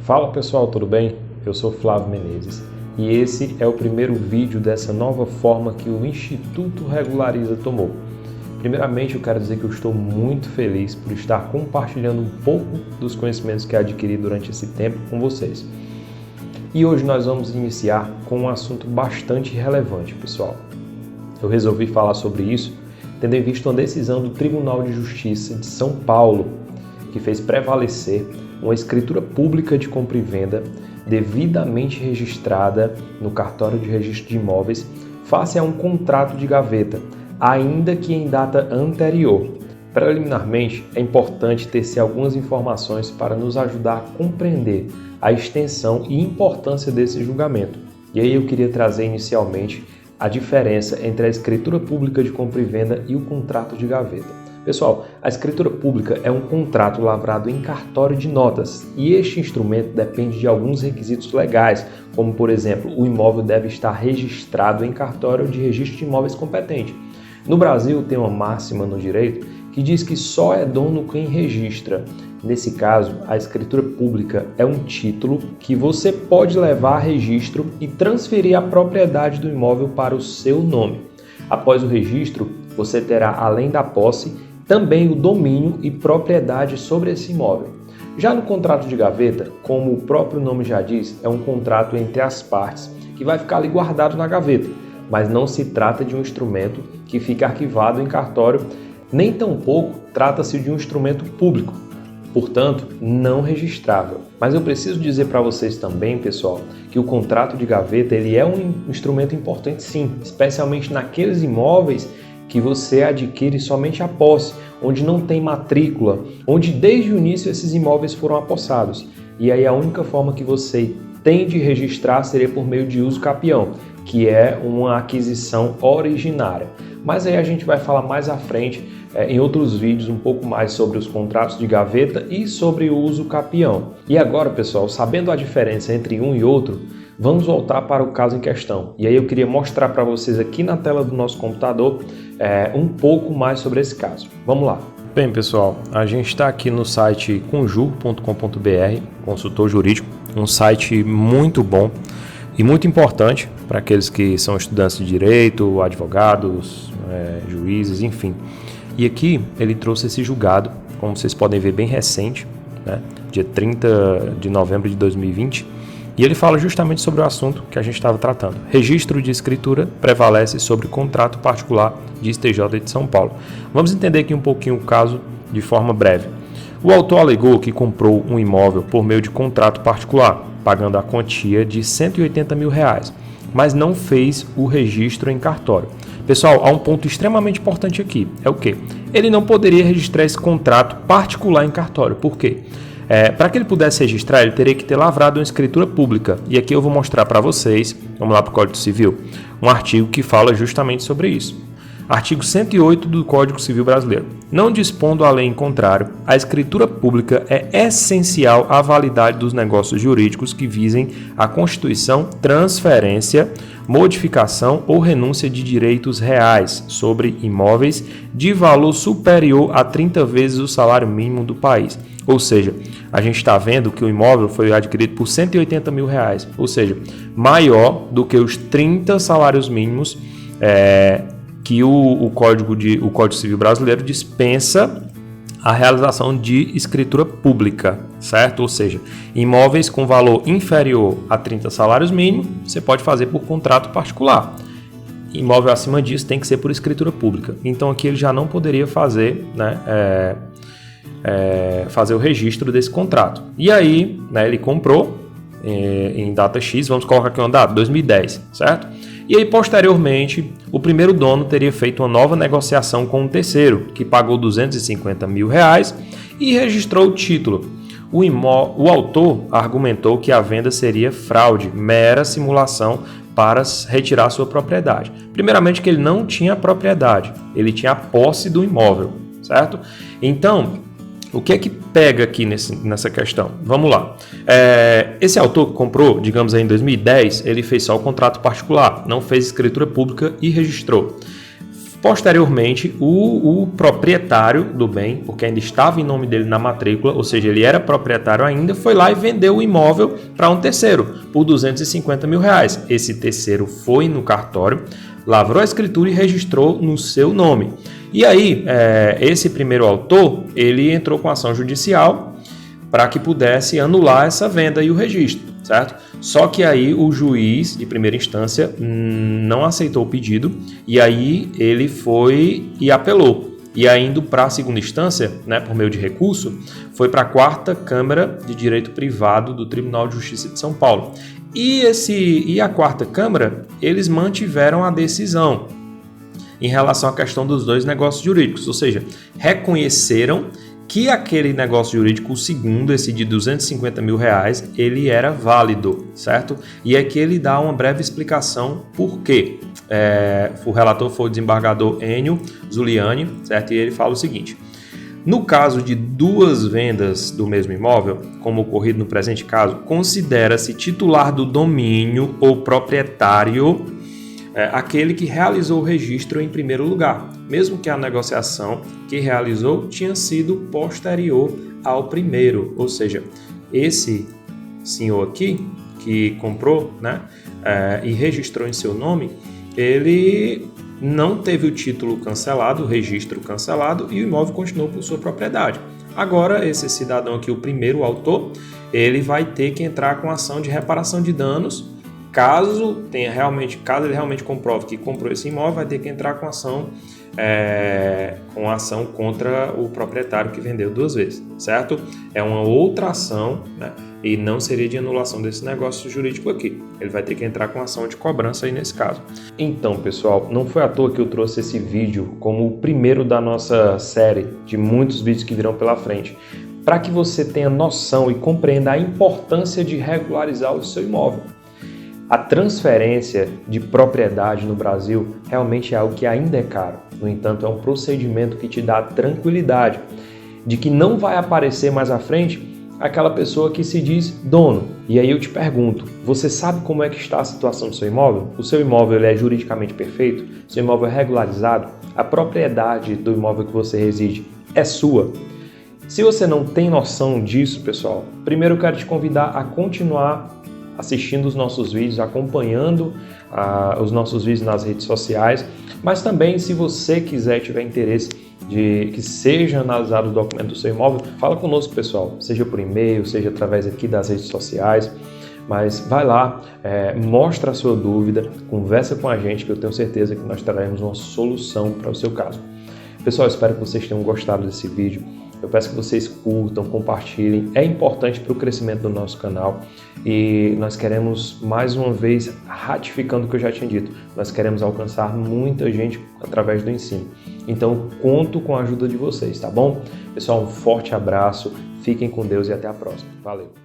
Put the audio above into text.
Fala pessoal, tudo bem? Eu sou Flávio Menezes e esse é o primeiro vídeo dessa nova forma que o Instituto Regulariza tomou. Primeiramente, eu quero dizer que eu estou muito feliz por estar compartilhando um pouco dos conhecimentos que adquiri durante esse tempo com vocês. E hoje nós vamos iniciar com um assunto bastante relevante, pessoal. Eu resolvi falar sobre isso tendo em vista uma decisão do Tribunal de Justiça de São Paulo, que fez prevalecer uma escritura pública de compra e venda devidamente registrada no cartório de registro de imóveis face a um contrato de gaveta, ainda que em data anterior. Preliminarmente, é importante tecer algumas informações para nos ajudar a compreender a extensão e importância desse julgamento. E aí eu queria trazer inicialmente a diferença entre a escritura pública de compra e venda e o contrato de gaveta. Pessoal, a escritura pública é um contrato lavrado em cartório de notas e este instrumento depende de alguns requisitos legais, como por exemplo, o imóvel deve estar registrado em cartório de registro de imóveis competente. No Brasil tem uma máxima no direito que diz que só é dono quem registra. Nesse caso, a escritura pública é um título que você pode levar a registro e transferir a propriedade do imóvel para o seu nome. Após o registro, você terá, além da posse, também o domínio e propriedade sobre esse imóvel. Já no contrato de gaveta, como o próprio nome já diz, é um contrato entre as partes que vai ficar ali guardado na gaveta, mas não se trata de um instrumento que fica arquivado em cartório, nem tampouco trata-se de um instrumento público, portanto, não registrável. Mas eu preciso dizer para vocês também, pessoal, que o contrato de gaveta ele é um instrumento importante sim, especialmente naqueles imóveis que você adquire somente a posse, onde não tem matrícula, onde desde o início esses imóveis foram apossados. E aí a única forma que você tem de registrar seria por meio de uso capião, que é uma aquisição originária. Mas aí a gente vai falar mais à frente, em outros vídeos, um pouco mais sobre os contratos de gaveta e sobre o uso capião. E agora, pessoal, sabendo a diferença entre um e outro, vamos voltar para o caso em questão. E aí eu queria mostrar para vocês aqui na tela do nosso computador um pouco mais sobre esse caso. Vamos lá. Bem, pessoal, a gente está aqui no site conjur.com.br, consultor jurídico, um site muito bom e muito importante para aqueles que são estudantes de direito, advogados, juízes, enfim. E aqui ele trouxe esse julgado, como vocês podem ver, bem recente, né? Dia 30 de novembro de 2020. E ele fala justamente sobre o assunto que a gente estava tratando. Registro de escritura prevalece sobre contrato particular de STJ de São Paulo. Vamos entender aqui um pouquinho o caso de forma breve. O autor alegou que comprou um imóvel por meio de contrato particular, pagando a quantia de R$180 mil, mas não fez o registro em cartório. Pessoal, há um ponto extremamente importante aqui. É o quê? Ele não poderia registrar esse contrato particular em cartório. Por quê? Para que ele pudesse registrar, ele teria que ter lavrado uma escritura pública. E aqui eu vou mostrar para vocês, vamos lá para o Código Civil, um artigo que fala justamente sobre isso. Artigo 108 do Código Civil Brasileiro. Não dispondo a lei em contrário, a escritura pública é essencial à validade dos negócios jurídicos que visem a constituição, transferência, modificação ou renúncia de direitos reais sobre imóveis de valor superior a 30 vezes o salário mínimo do país. Ou seja, a gente está vendo que o imóvel foi adquirido por R$180 mil, ou seja, maior do que os 30 salários mínimos que o Código Civil Brasileiro dispensa a realização de escritura pública, certo? Ou seja, imóveis com valor inferior a 30 salários mínimos, você pode fazer por contrato particular. Imóvel acima disso tem que ser por escritura pública. Então aqui ele já não poderia fazer, fazer o registro desse contrato. E aí, ele comprou em data X, vamos colocar aqui uma data, 2010, certo? E aí, posteriormente, o primeiro dono teria feito uma nova negociação com um terceiro, que pagou R$250 mil e registrou o título. O autor argumentou que a venda seria fraude, mera simulação para retirar sua propriedade. Primeiramente, que ele não tinha propriedade, ele tinha a posse do imóvel, certo? Então, o que é que pega aqui nessa questão? Vamos lá. Esse autor que comprou, digamos aí em 2010, ele fez só o contrato particular, não fez escritura pública e registrou. Posteriormente, o proprietário do bem, porque ainda estava em nome dele na matrícula, ou seja, ele era proprietário ainda, foi lá e vendeu o imóvel para um terceiro por R$250 mil. Esse terceiro foi no cartório, lavrou a escritura e registrou no seu nome. E aí, esse primeiro autor, ele entrou com ação judicial para que pudesse anular essa venda e o registro, certo? Só que aí o juiz de primeira instância não aceitou o pedido e aí ele foi e apelou. E aí, indo para a segunda instância, né, por meio de recurso, foi para a 4ª Câmara de Direito Privado do Tribunal de Justiça de São Paulo. E a 4ª Câmara, eles mantiveram a decisão em relação à questão dos dois negócios jurídicos, ou seja, reconheceram que aquele negócio jurídico, o segundo, esse de R$250 mil, ele era válido, certo? E aqui ele dá uma breve explicação por quê. O relator foi o desembargador Enio Zuliani, certo? E ele fala o seguinte: no caso de duas vendas do mesmo imóvel, como ocorrido no presente caso, considera-se titular do domínio ou proprietário aquele que realizou o registro em primeiro lugar, mesmo que a negociação que realizou tinha sido posterior ao primeiro, ou seja, esse senhor aqui que comprou, né, e registrou em seu nome, ele não teve o título cancelado, o registro cancelado e o imóvel continuou por sua propriedade. Agora, esse cidadão aqui, o primeiro autor, ele vai ter que entrar com ação de reparação de danos. Caso ele realmente comprove que comprou esse imóvel, vai ter que entrar com ação contra o proprietário que vendeu duas vezes, certo? É uma outra ação, né? E não seria de anulação desse negócio jurídico aqui. Ele vai ter que entrar com ação de cobrança aí nesse caso. Então, pessoal, não foi à toa que eu trouxe esse vídeo como o primeiro da nossa série de muitos vídeos que virão pela frente, para que você tenha noção e compreenda a importância de regularizar o seu imóvel. A transferência de propriedade no Brasil realmente é algo que ainda é caro. No entanto, é um procedimento que te dá tranquilidade de que não vai aparecer mais à frente aquela pessoa que se diz dono. E aí eu te pergunto, você sabe como é que está a situação do seu imóvel? O seu imóvel ele é juridicamente perfeito? O seu imóvel é regularizado? A propriedade do imóvel que você reside é sua? Se você não tem noção disso, pessoal, primeiro eu quero te convidar a continuar assistindo os nossos vídeos, acompanhando os nossos vídeos nas redes sociais, mas também se você tiver interesse de que seja analisado o documento do seu imóvel, fala conosco, pessoal, seja por e-mail, seja através aqui das redes sociais, mas vai lá, mostra a sua dúvida, conversa com a gente que eu tenho certeza que nós traremos uma solução para o seu caso. Pessoal, espero que vocês tenham gostado desse vídeo. Eu peço que vocês curtam, compartilhem. É importante para o crescimento do nosso canal e nós queremos, mais uma vez, ratificando o que eu já tinha dito, nós queremos alcançar muita gente através do ensino. Então, conto com a ajuda de vocês, tá bom? Pessoal, um forte abraço, fiquem com Deus e até a próxima. Valeu!